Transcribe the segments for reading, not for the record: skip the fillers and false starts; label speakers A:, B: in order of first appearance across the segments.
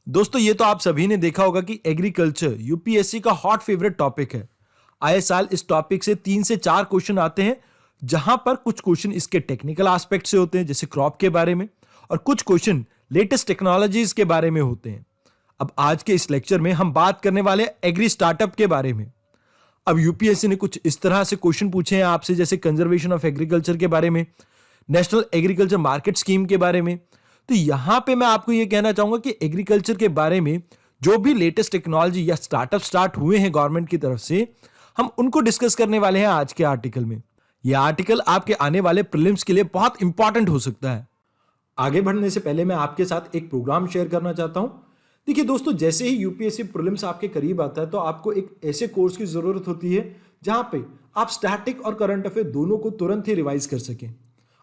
A: दोस्तों ये तो आप सभी ने देखा होगा कि एग्रीकल्चर यूपीएससी का हॉट फेवरेट टॉपिक है। आए साल इस टॉपिक से 3 से 4 क्वेश्चन आते हैं, जहां पर कुछ क्वेश्चन इसके टेक्निकल एस्पेक्ट से होते हैं जैसे क्रॉप के बारे में, और कुछ क्वेश्चन लेटेस्ट टेक्नोलॉजीज के बारे में होते हैं। अब आज के इस लेक्चर में हम बात करने वाले एग्री स्टार्टअप के बारे में। अब यूपीएससी ने कुछ इस तरह से क्वेश्चन पूछे हैं आपसे, जैसे कंजर्वेशन ऑफ एग्रीकल्चर के बारे में, नेशनल एग्रीकल्चर मार्केट स्कीम के बारे में। तो यहां पे मैं आपको यह कहना चाहूंगा कि एग्रीकल्चर के बारे में जो भी लेटेस्ट टेक्नोलॉजी या स्टार्टअप स्टार्ट हुए हैं गवर्नमेंट की तरफ से, हम उनको डिस्कस करने वाले हैं आज के आर्टिकल में। यह आर्टिकल आपके आने वाले प्रीलिम्स के लिए बहुत इंपॉर्टेंट हो सकता है। आगे बढ़ने से पहले मैं आपके साथ एक प्रोग्राम शेयर करना चाहता हूं। देखिए दोस्तों, जैसे ही यूपीएससी प्रीलिम्स आपके करीब आता है तो आपको एक ऐसे कोर्स की जरूरत होती है जहां पे आप स्टैटिक और करंट अफेयर दोनों को तुरंत ही रिवाइज कर सकें।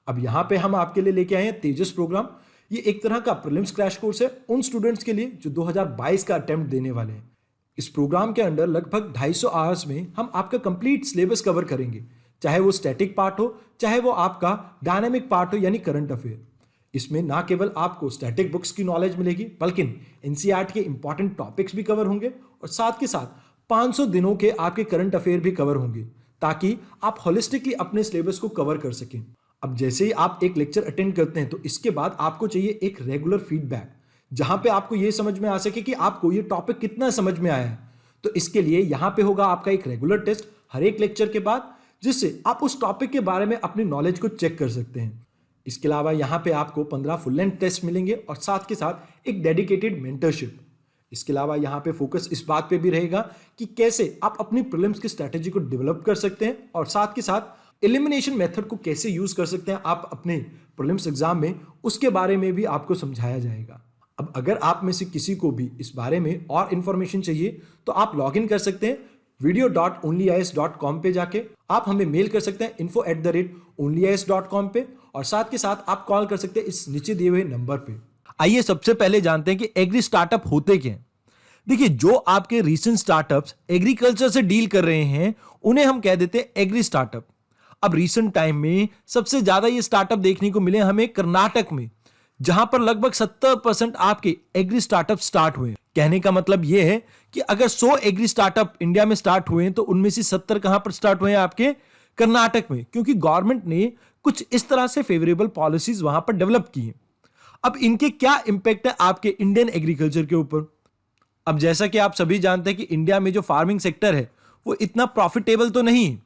A: अब यहां पे हम आपके लिए लेके आए हैं तेजस प्रोग्राम। ये एक तरह का प्रीलिम्स क्रैश कोर्स है उन स्टूडेंट्स के लिए जो 2022 का अटेम्प्ट देने वाले हैं। इस प्रोग्राम के अंडर लगभग 250 आवर्स में हम आपका कंप्लीट सिलेबस कवर करेंगे, चाहे वो स्टैटिक पार्ट हो, चाहे वो आपका डायनामिक पार्ट हो यानी करंट अफेयर। इसमें ना केवल आपको स्टैटिक बुक्स की नॉलेज मिलेगी, बल्कि एनसीईआरटी के इंपॉर्टेंट टॉपिक्स भी कवर होंगे और साथ के साथ 500 दिनों के आपके करंट अफेयर भी कवर होंगे, ताकि आप होलिस्टिकली अपने सिलेबस को कवर कर सकें। अब जैसे ही आप एक लेक्चर अटेंड करते हैं तो इसके बाद आपको चाहिए एक रेगुलर फीडबैक, जहां पे आपको यह समझ में आ सके कि आपको ये टॉपिक कितना समझ में आया है। तो इसके लिए यहां पे होगा आपका एक रेगुलर टेस्ट हर एक लेक्चर के बाद, जिससे आप उस टॉपिक के बारे में अपनी नॉलेज को चेक कर सकते हैं। इसके अलावा यहां पे आपको 15 फुल लेंथ टेस्ट मिलेंगे और साथ के साथ एक डेडिकेटेड मेंटरशिप। इसके अलावा यहां पे फोकस इस बात पे भी रहेगा कि कैसे आप अपनी प्रीलिम्स की स्ट्रेटेजी को डेवलप कर सकते हैं और साथ के साथ एलिमिनेशन मेथड को कैसे यूज कर सकते हैं आप अपने प्रीलिम्स एग्जाम में, उसके बारे में भी आपको समझाया जाएगा। अब अगर आप में से किसी को भी इस बारे में और इंफॉर्मेशन चाहिए तो आप लॉग इन कर सकते हैं video.onlyis.com पे जाके। आप हमें मेल कर सकते हैं info@onlyis.com पे, और साथ के साथ आप कॉल कर सकते हैं इस नीचे दिए हुए नंबर पे। आइए सबसे पहले जानते हैं कि एग्री स्टार्टअप होते क्या हैं। देखिए, जो आपके रीसेंट स्टार्टअप्स एग्रीकल्चर से डील कर रहे हैं उन्हें हम कह देते हैं एग्री स्टार्टअप। अब रीसेंट टाइम में सबसे ज्यादा ये स्टार्टअप देखने को मिले हमें कर्नाटक में, जहां पर लगभग 70% आपके एग्री स्टार्टअप स्टार्ट हुए। कहने का मतलब यह है कि अगर 100 एग्री स्टार्टअप इंडिया में स्टार्ट हुए हैं तो उनमें से 70 कहां पर स्टार्ट हुए हैं? आपके कर्नाटक में, क्योंकि गवर्नमेंट ने कुछ इस तरह से फेवरेबल पॉलिसीज वहां पर डेवलप की हैं। अब इनके क्या इंपैक्ट है आपके इंडियन एग्रीकल्चर के ऊपर? अब जैसा कि आप सभी जानते हैं कि इंडिया में जो फार्मिंग सेक्टर है वो इतना प्रॉफिटेबल तो नहीं है।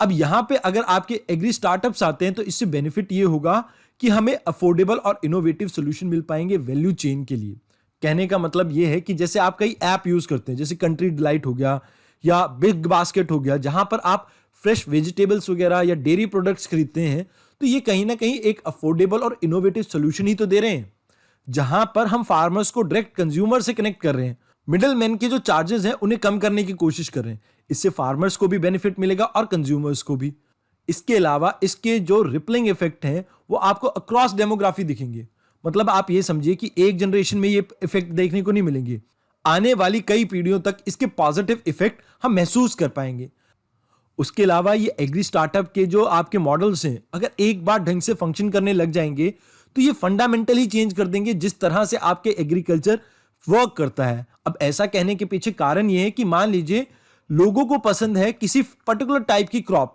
A: अब यहां पे अगर आपके एग्री स्टार्टअप्स आते हैं तो इससे बेनिफिट ये होगा कि हमें अफोर्डेबल और इनोवेटिव सोल्यूशन मिल पाएंगे वैल्यू चेन के लिए। कहने का मतलब ये है कि जैसे आप कई ऐप यूज करते हैं, जैसे कंट्री डिलाइट हो गया या बिग बास्केट हो गया, जहां पर आप फ्रेश वेजिटेबल्स वगैरह या डेयरी प्रोडक्ट्स खरीदते हैं, तो ये कहीं ना कहीं एक अफोर्डेबल और इनोवेटिव सोल्यूशन ही तो दे रहे हैं, जहां पर हम फार्मर्स को डायरेक्ट कंज्यूमर से कनेक्ट कर रहे हैं। मिडिल मैन के जो चार्जेस हैं उन्हें कम करने की कोशिश कर रहे हैं। इससे फार्मर्स को भी बेनिफिट मिलेगा और कंज्यूमर्स को भी। इसके अलावा इसके जो रिपलिंग इफेक्ट हैं वो आपको अक्रॉस डेमोग्राफी दिखेंगे। मतलब आप ये समझिए कि एक जनरेशन में ये इफेक्ट देखने को नहीं मिलेंगे, आने वाली कई पीढ़ियों तक इसके पॉजिटिव इफेक्ट हम महसूस कर पाएंगे। उसके अलावा ये एग्री स्टार्टअप के जो आपके मॉडल्स हैं, अगर एक बार ढंग से फंक्शन करने लग जाएंगे तो ये फंडामेंटली चेंज कर देंगे जिस तरह से आपके एग्रीकल्चर वर्क करता है। अब ऐसा कहने के पीछे कारण यह है कि मान लीजिए लोगों को पसंद है किसी पर्टिकुलर टाइप की क्रॉप।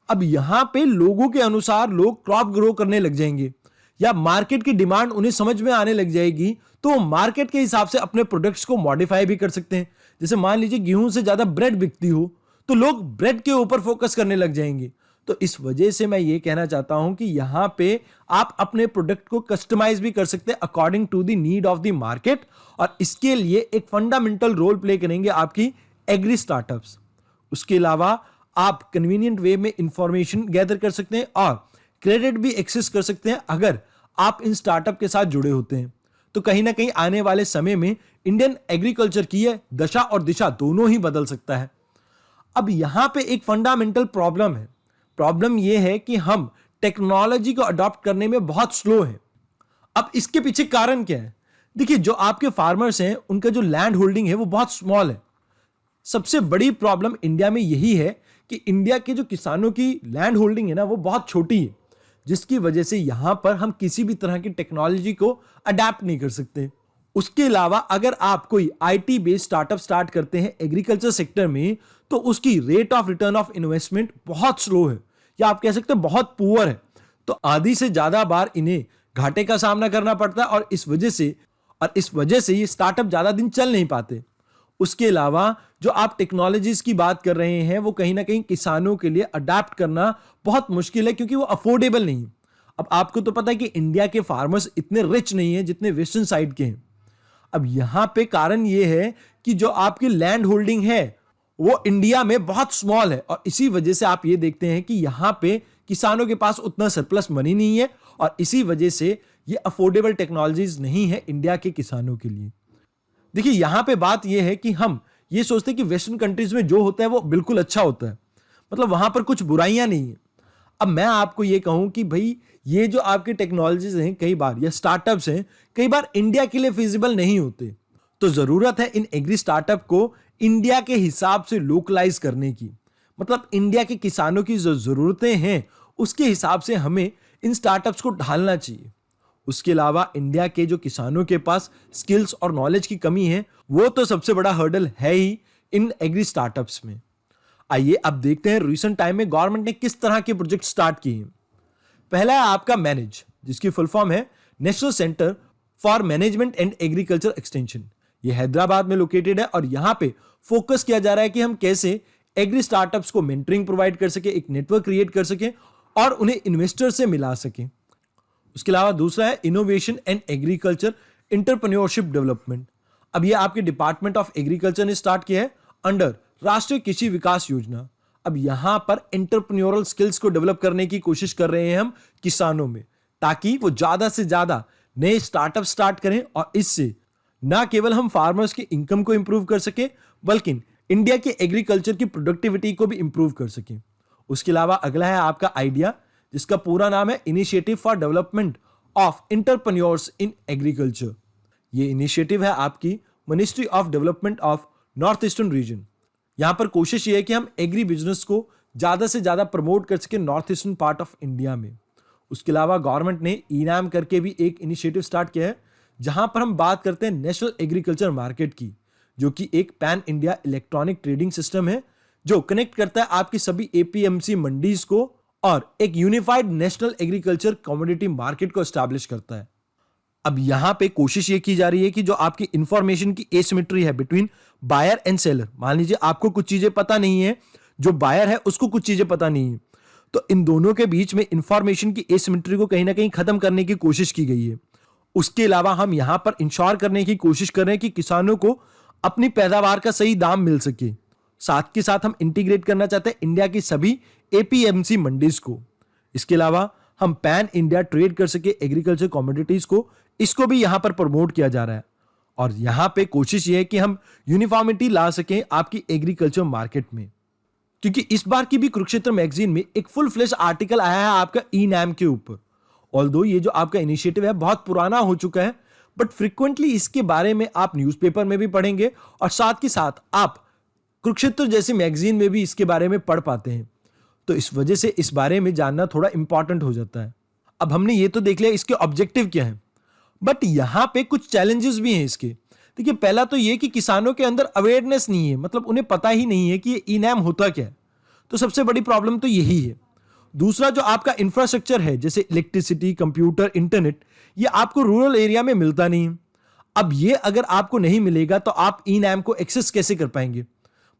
A: अब यहां पे लोगों के अनुसार लोग क्रॉप ग्रो करने लग जाएंगे या मार्केट की डिमांड उन्हें समझ में आने लग जाएगी, तो मार्केट के हिसाब से अपने प्रोडक्ट्स को मॉडिफाई भी कर सकते हैं। जैसे मान लीजिए गेहूं से ज्यादा ब्रेड बिकती हो तो लोग ब्रेड के ऊपर फोकस करने लग जाएंगे। तो इस वजह से मैं ये कहना चाहता हूं कि यहां पे आप अपने प्रोडक्ट को कस्टमाइज भी कर सकते हैं according to the need of the market, और इसके लिए एक फंडामेंटल रोल प्ले करेंगे आपकी एग्री स्टार्टअप्स। उसके अलावा आप कन्वीनियंट वे में इंफॉर्मेशन गैदर कर सकते हैं और क्रेडिट भी एक्सेस कर सकते हैं अगर आप इन स्टार्टअप के साथ जुड़े होते हैं। तो कहीं ना कहीं आने वाले समय में इंडियन एग्रीकल्चर की यह दशा और दिशा दोनों ही बदल सकता है। अब यहां पे एक फंडामेंटल प्रॉब्लम है। प्रॉब्लम यह है कि हम टेक्नोलॉजी को अडॉप्ट करने में बहुत स्लो है। अब इसके पीछे कारण क्या है? देखिए, जो आपके फार्मर्स हैं उनका जो लैंड होल्डिंग है वो बहुत स्मॉल है। सबसे बड़ी प्रॉब्लम इंडिया में यही है कि इंडिया के जो किसानों की लैंड होल्डिंग है ना वो बहुत छोटी है, जिसकी वजह से यहां पर हम किसी भी तरह की टेक्नोलॉजी को अडेप्ट नहीं कर सकते। उसके अलावा अगर आप कोई आईटी बेस्ड स्टार्टअप स्टार्ट करते हैं एग्रीकल्चर सेक्टर में, तो उसकी rate of return of investment बहुत स्लो है, या आप कह सकते हैं बहुत पुअर है। तो आधी से ज्यादा बार इन्हें घाटे का सामना करना पड़ता है, और इस वजह से ये स्टार्टअप ज्यादा दिन चल नहीं पाते। उसके अलावा जो आप टेक्नोलॉजीज की बात कर रहे हैं, वो कहीं ना कहीं किसानों के लिए अडेप्ट करना बहुत मुश्किल है, क्योंकि वो अफोर्डेबल नहीं है। अब आपको तो पता है कि इंडिया के फार्मर्स इतने रिच नहीं है जितने वेस्टर्न साइड के हैं। अब यहां पे कारण यह है कि जो आपकी लैंड होल्डिंग है वो इंडिया में बहुत स्मॉल है, और इसी वजह से आप ये देखते हैं कि यहां पे किसानों के पास उतना सरप्लस मनी नहीं है, और इसी वजह से ये अफोर्डेबल टेक्नोलॉजीज नहीं है इंडिया के किसानों के लिए। देखिए, यहां पे बात यह है कि हम ये सोचते हैं कि वेस्टर्न कंट्रीज में जो होता है वो बिल्कुल अच्छा होता है, मतलब वहां पर कुछ बुराइयां नहीं है। अब मैं आपको ये कहूं कि भाई ये जो आपके टेक्नोलॉजीज हैं कई बार, या स्टार्टअप्स हैं, कई बार इंडिया के लिए फिजिबल नहीं होते। तो जरूरत है इन एग्री स्टार्टअप को इंडिया के हिसाब से लोकलाइज करने की, मतलब इंडिया के किसानों की जो जरूरतें हैं उसके हिसाब से हमें इन स्टार्टअप्स को ढालना चाहिए। उसके अलावा इंडिया के जो किसानों के पास स्किल्स और नॉलेज की कमी है, वो तो सबसे बड़ा हर्डल है ही इन एग्री स्टार्टअप्स में। आइए अब देखते हैं रिसेंट टाइम में गवर्नमेंट ने किस तरह के प्रोजेक्ट स्टार्ट किए हैं। पहला है आपका मैनेज, जिसकी फुल फॉर्म है national centre for management and agriculture extension. ये हैदराबाद में लोकेटेड है, और यहां पे फोकस किया जा रहा है कि हम कैसे एग्री स्टार्टअप्स को मेंटरिंग प्रोवाइड कर सके, एक नेटवर्क क्रिएट कर सके और उन्हें इन्वेस्टर से मिला सके। उसके अलावा दूसरा है innovation and agriculture entrepreneurship development. अब ये आपके डिपार्टमेंट ऑफ एग्रीकल्चर ने स्टार्ट किया है अंडर राष्ट्रीय कृषि विकास योजना। अब यहां पर एंटरप्रेन्योरल स्किल्स को डेवलप करने की कोशिश कर रहे हैं हम किसानों में, ताकि वो ज्यादा से ज्यादा नए स्टार्टअप स्टार्ट करें, और इससे ना केवल हम फार्मर्स की इनकम को इंप्रूव कर सके, बल्कि इंडिया के एग्रीकल्चर की प्रोडक्टिविटी को भी इंप्रूव कर सके। उसके अलावा अगला है आपका आइडिया, जिसका पूरा नाम है initiative for development of entrepreneurs in agriculture. ये इनिशिएटिव है आपकी ministry of development of north eastern region. यहां पर कोशिश ये है कि हम एग्री बिजनेस को ज्यादा से ज्यादा प्रमोट कर सके north eastern part of India में। उसके अलावा गवर्नमेंट ने इनाम करके भी एक इनिशिएटिव स्टार्ट किया है, जहां पर हम बात करते हैं नेशनल एग्रीकल्चर मार्केट की, जो कि एक pan India electronic trading system है, जो कनेक्ट करता है आपकी सभी एपीएमसी मंडीज को और एक unified national agriculture commodity market को एस्टैब्लिश करता है। अब यहां पे कोशिश ये की जा रही है कि जो आपकी इंफॉर्मेशन की एसिमेट्री है बिटवीन बायर एंड सेलर, मान लीजिए आपको कुछ चीजें पता नहीं है, जो बायर है उसको कुछ चीजें पता नहीं है, तो इन दोनों के बीच में इंफॉर्मेशन की एसिमेट्री को कहीं ना कहीं खत्म करने की कोशिश की गई है। उसके अलावा हम यहां पर इंश्योर करने की कोशिश कर रहे हैं कि किसानों को अपनी पैदावार का सही दाम मिल सके। साथ के साथ हम इंटीग्रेट करना चाहते हैं इंडिया की सभी एपीएमसी मंडीज को। इसके अलावा हम पैन इंडिया ट्रेड कर सके एग्रीकल्चर कमोडिटीज को, इसको भी यहां पर प्रमोट किया जा रहा है। और यहां पे कोशिश ये है कि हम यूनिफॉर्मिटी ला सकें आपकी एग्रीकल्चर मार्केट में, क्योंकि इस बार की भी कुरुक्षेत्र मैगजीन में एक फुल फ्लेश आर्टिकल आया है आपका ई नैम के ऊपर। ऑल्दो ये जो आपका इनिशिएटिव है बहुत पुराना हो चुका है, बट फ्रिक्वेंटली इसके बारे में आप न्यूज़पेपर में भी पढ़ेंगे, और साथ के साथ आप कुरुक्षेत्र जैसी मैगजीन में भी इसके बारे में पढ़ पाते हैं। तो इस वजह से इस बारे में जानना थोड़ा इंपॉर्टेंट हो जाता है। अब हमने ये तो देख लिया इसके ऑब्जेक्टिव क्या है, बट यहां पे कुछ चैलेंजेस भी हैं इसके। देखिए, पहला तो ये कि किसानों के अंदर अवेयरनेस नहीं है, मतलब उन्हें पता ही नहीं है कि ये ई नैम होता क्या है, तो सबसे बड़ी प्रॉब्लम तो यही है। दूसरा, जो आपका इंफ्रास्ट्रक्चर है जैसे इलेक्ट्रिसिटी, कंप्यूटर, इंटरनेट, ये आपको रूरल एरिया में मिलता नहीं है। अब ये अगर आपको नहीं मिलेगा तो आप ई नैम को एक्सेस कैसे कर पाएंगे?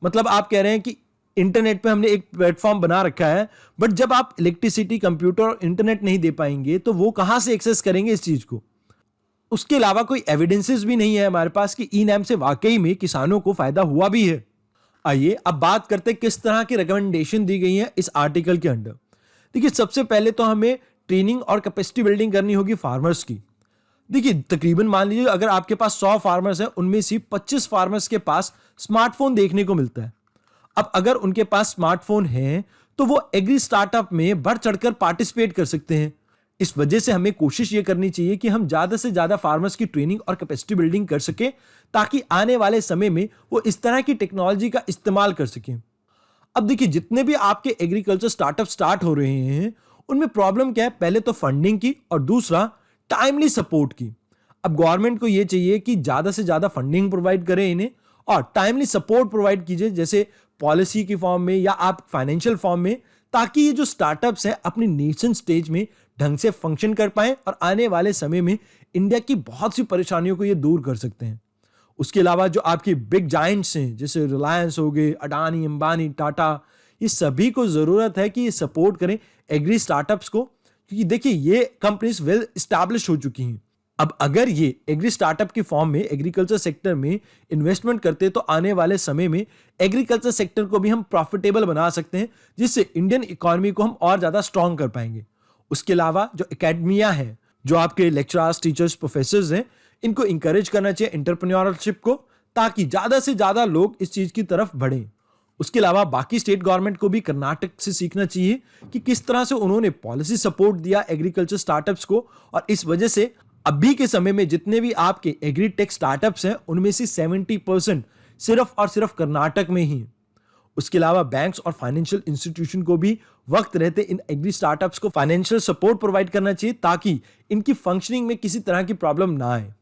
A: मतलब आप कह रहे हैं कि इंटरनेट पे हमने एक प्लेटफॉर्म बना रखा है, बट जब आप इलेक्ट्रिसिटी, कंप्यूटर और इंटरनेट नहीं दे पाएंगे तो वो कहां से एक्सेस करेंगे इस चीज को? उसके अलावा कोई एविडेंसेस भी नहीं है हमारे पास कि ई नैम से वाकई में किसानों को फायदा हुआ भी है। आइए अब बात करते हैं किस तरह की रिकमेंडेशन दी गई है इस आर्टिकल के अंडर। देखिए, सबसे पहले तो हमें ट्रेनिंग और कैपेसिटी बिल्डिंग करनी होगी फार्मर्स की। देखिए, तकरीबन मान लीजिए अगर आपके पास 100 फार्मर्स हैं, उनमें से 25 फार्मर्स के पास स्मार्टफोन देखने को मिलता है। अब अगर उनके पास स्मार्टफोन है तो वो एग्री स्टार्टअप में बढ़ चढ़कर पार्टिसिपेट कर सकते हैं। इस वजह से हमें कोशिश ये करनी चाहिए कि हम ज्यादा से ज्यादा फार्मर्स की ट्रेनिंग और कैपेसिटी बिल्डिंग कर सके, ताकि आने वाले समय में वो इस तरह की टेक्नोलॉजी का इस्तेमाल कर सकें। अब देखिए, जितने भी आपके एग्रीकल्चर स्टार्टअप स्टार्ट हो रहे हैं, उनमें प्रॉब्लम क्या है? पहले तो फंडिंग की, और दूसरा टाइमली सपोर्ट की। अब गवर्नमेंट को यह चाहिए कि ज्यादा से ज्यादा फंडिंग प्रोवाइड करें इन्हें और टाइमली सपोर्ट प्रोवाइड कीजिए, जैसे पॉलिसी की फॉर्म में या आप फाइनेंशियल फॉर्म में, ताकि ये जो स्टार्टअप्स हैं अपनी नेशन स्टेज में ढंग से फंक्शन कर पाए और आने वाले समय में इंडिया की बहुत सी परेशानियों को ये दूर कर सकते हैं। उसके अलावा जो आपके बिग जायंट्स हैं जैसे रिलायंस हो गए, अडानी, अंबानी, टाटा, ये सभी को जरूरत है कि ये सपोर्ट करें एग्री स्टार्टअप्स को, क्योंकि देखिए ये कंपनीज वेल एस्टैब्लिश हो चुकी हैं। अब अगर ये एग्री स्टार्टअप की फॉर्म में एग्रीकल्चर सेक्टर में इन्वेस्टमेंट करते तो आने वाले समय में एग्रीकल्चर सेक्टर को भी हम प्रॉफिटेबल बना सकते हैं, जिससे इंडियन इकोनॉमी को हम और ज्यादा स्ट्रांग कर पाएंगे। उसके अलावा जो एकेडमिया है, जो आपके लेक्चरर्स, टीचर्स, प्रोफेसर्स हैं, इनको इंकरेज करना चाहिए एंटरप्रेन्योरशिप को, ताकि ज्यादा से ज्यादा लोग इस चीज की तरफ बढ़ें। उसके अलावा बाकी स्टेट गवर्नमेंट को भी कर्नाटक से सीखना चाहिए कि किस तरह से उन्होंने पॉलिसी सपोर्ट दिया एग्रीकल्चर स्टार्टअप्स को, और इस वजह से अभी के समय में जितने भी आपके एग्री टेक स्टार्टअप्स हैं उनमें से 70% सिर्फ और सिर्फ कर्नाटक में ही है। उसके अलावा बैंक्स और फाइनेंशियल इंस्टीट्यूशन को भी वक्त रहते इन एग्री स्टार्टअप्स को फाइनेंशियल सपोर्ट प्रोवाइड करना चाहिए, ताकि इनकी फंक्शनिंग में किसी तरह की प्रॉब्लम ना आए।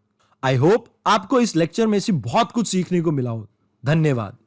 A: आई होप आपको इस लेक्चर में से बहुत कुछ सीखने को मिला हो। धन्यवाद।